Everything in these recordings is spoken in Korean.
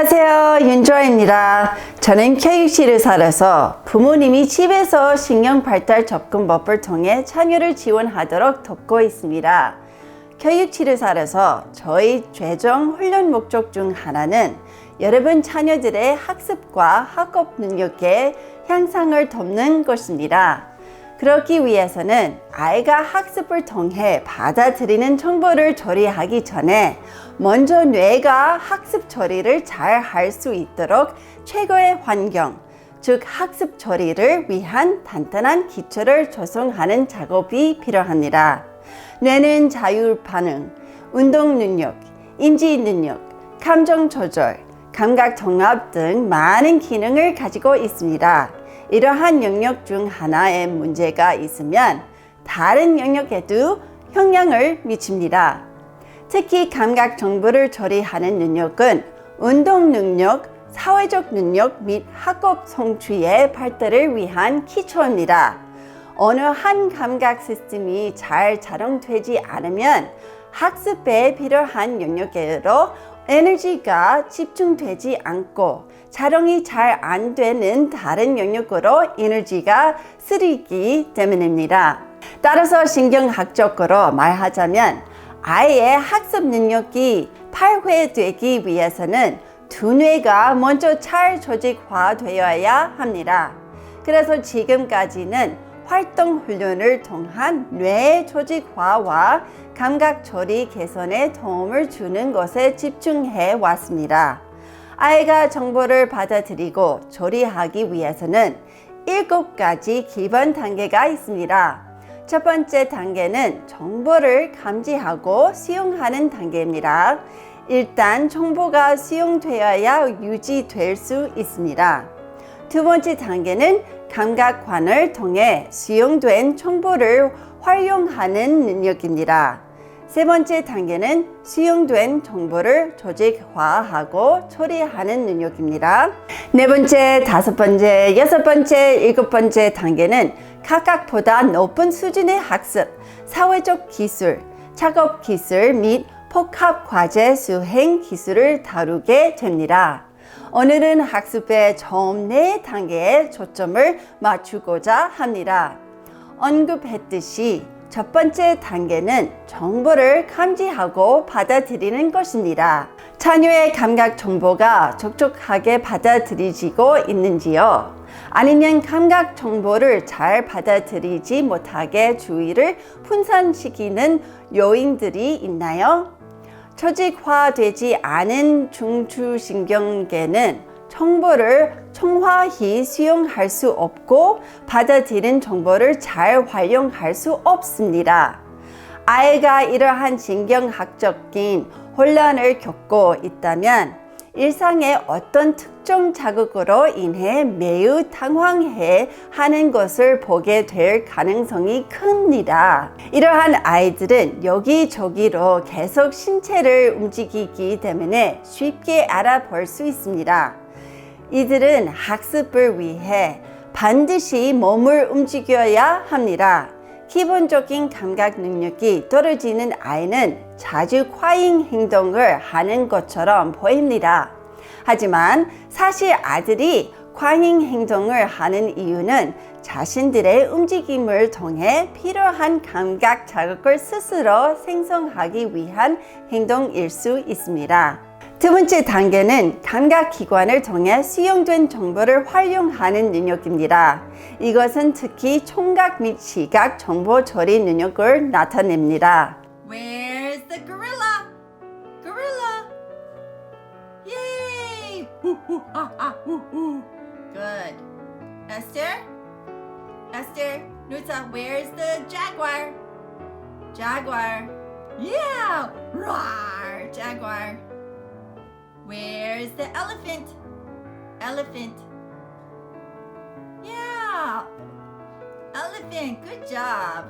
안녕하세요, 윤조아입니다. 저는 교육실을 살아서 부모님이 집에서 신경발달 접근법을 통해 자녀를 지원하도록 돕고 있습니다. 교육실을 살아서 저희 최종 훈련 목적 중 하나는 여러분 자녀들의 학습과 학업 능력의 향상을 돕는 것입니다. 그렇기 위해서는 아이가 학습을 통해 받아들이는 정보를 처리하기 전에 먼저 뇌가 학습 처리를 잘 할 수 있도록 최고의 환경, 즉 학습 처리를 위한 단단한 기초를 조성하는 작업이 필요합니다. 뇌는 자율 반응, 운동 능력, 인지 능력, 감정 조절, 감각 통합 등 많은 기능을 가지고 있습니다. 이러한 영역 중 하나에 문제가 있으면 다른 영역에도 영향을 미칩니다. 특히 감각 정보를 처리하는 능력은 운동 능력, 사회적 능력 및 학업 성취의 발달을 위한 기초입니다. 어느 한 감각 시스템이 잘 작동되지 않으면 학습에 필요한 영역으로 에너지가 집중되지 않고 작동이 잘 안 되는 다른 영역으로 에너지가 쓰이기 때문입니다. 따라서 신경학적으로 말하자면 아이의 학습 능력이 발휘되기 위해서는 두 뇌가 먼저 잘 조직화되어야 합니다. 그래서 지금까지는 활동 훈련을 통한 뇌 조직화와 감각 처리 개선에 도움을 주는 것에 집중해 왔습니다. 아이가 정보를 받아들이고 처리하기 위해서는 7가지 기본 단계가 있습니다. 첫 번째 단계는 정보를 감지하고 수용하는 단계입니다. 일단 정보가 수용되어야 유지될 수 있습니다. 두 번째 단계는 감각관을 통해 수용된 정보를 활용하는 능력입니다. 세 번째 단계는 수용된 정보를 조직화하고 처리하는 능력입니다. 네 번째, 다섯 번째, 여섯 번째, 일곱 번째 단계는 각각보다 높은 수준의 학습, 사회적 기술, 작업 기술 및 복합 과제 수행 기술을 다루게 됩니다. 오늘은 학습의 처음 4단계에 초점을 맞추고자 합니다. 언급했듯이 첫 번째 단계는 정보를 감지하고 받아들이는 것입니다. 자녀의 감각 정보가 촉촉하게 받아들이지고 있는지요? 아니면 감각 정보를 잘 받아들이지 못하게 주의를 분산시키는 요인들이 있나요? 조직화되지 않은 중추신경계는 정보를 총화히 수용할 수 없고 받아들인 정보를 잘 활용할 수 없습니다. 아이가 이러한 신경학적인 혼란을 겪고 있다면 일상의 어떤 특정 자극으로 인해 매우 당황해 하는 것을 보게 될 가능성이 큽니다. 이러한 아이들은 여기저기로 계속 신체를 움직이기 때문에 쉽게 알아볼 수 있습니다. 이들은 학습을 위해 반드시 몸을 움직여야 합니다. 기본적인 감각 능력이 떨어지는 아이는 자주 과잉 행동을 하는 것처럼 보입니다. 하지만 사실 아들이 과잉 행동을 하는 이유는 자신들의 움직임을 통해 필요한 감각 자극을 스스로 생성하기 위한 행동일 수 있습니다. 두 번째 단계는 감각기관을 통해 수용된 정보를 활용하는 능력입니다. 이것은 특히 청각 및 시각 정보 처리 능력을 나타냅니다. Where's the gorilla? Gorilla! Yay! Good. Esther? Esther, Nuta, where's the jaguar? Jaguar. Yeah! Roar! Jaguar. Where's the elephant? Elephant. Yeah. Elephant. Good job.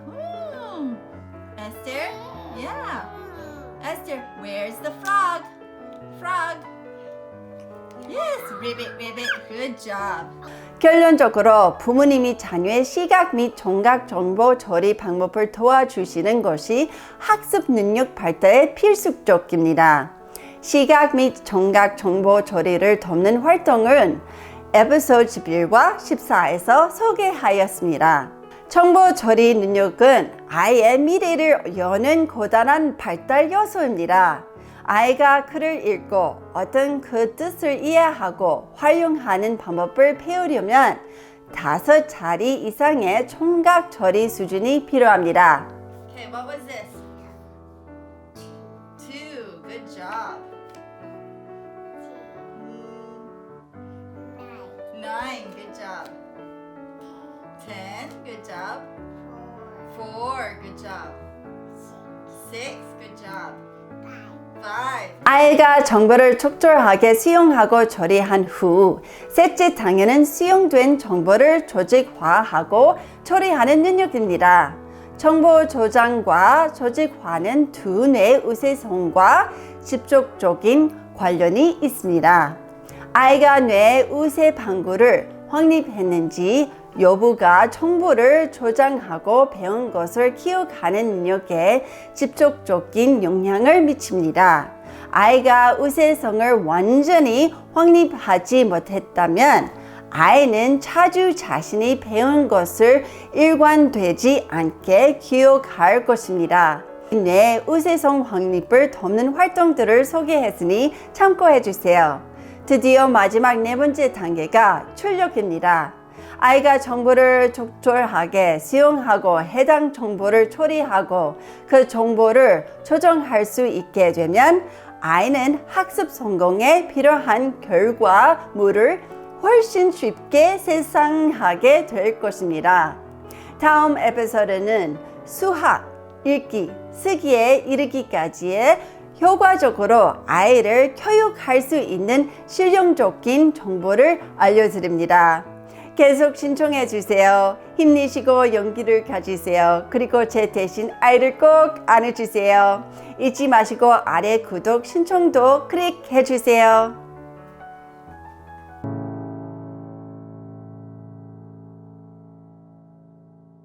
Esther? Yeah. Esther, where's the frog? Frog. Yes, ribbit, ribbit. Good job. 결론적으로 부모님이 자녀의 시각 및 청각 정보 처리 방법을 도와주시는 것이 학습 능력 발달에 필수적입니다. 시각 및 청각 정보 처리를 돕는 활동은 에피소드 11과 14에서 소개하였습니다. 정보 처리 능력은 아이의 미래를 여는 고단한 발달 요소입니다. 아이가 글을 읽고 어떤 그 뜻을 이해하고 활용하는 방법을 배우려면 5자리 이상의 청각 처리 수준이 필요합니다. Okay, what was this? 2. Good job. 9. Good job. 10. Good job. 4. Good job. 6. Good job. 5. 아이가 정보를 적절하게 수용하고 처리한 후 셋째 단계는 수용된 정보를 조직화하고 처리하는 능력입니다. 정보 저장과 조직화는 두 뇌의 우세성과 직접적인 관련이 있습니다. 아이가 뇌의 우세 방구를 확립했는지 여부가 정보를 저장하고 배운 것을 기억하는 능력에 직접적인 영향을 미칩니다. 아이가 우세성을 완전히 확립하지 못했다면 아이는 자주 자신이 배운 것을 일관되지 않게 기억할 것입니다. 뇌 우세성 확립을 돕는 활동들을 소개했으니 참고해 주세요. 드디어 마지막 4번째 단계가 출력입니다. 아이가 정보를 적절하게 수용하고 해당 정보를 처리하고 그 정보를 조정할 수 있게 되면 아이는 학습 성공에 필요한 결과물을 훨씬 쉽게 생산하게 될 것입니다. 다음 에피소드는 수학, 읽기, 쓰기에 이르기까지의 효과적으로 아이를 교육할 수 있는 실용적인 정보를 알려드립니다. 계속 신청해 주세요. 힘내시고 용기를 가지세요. 그리고 제 대신 아이를 꼭 안아주세요. 잊지 마시고 아래 구독 신청도 클릭해 주세요.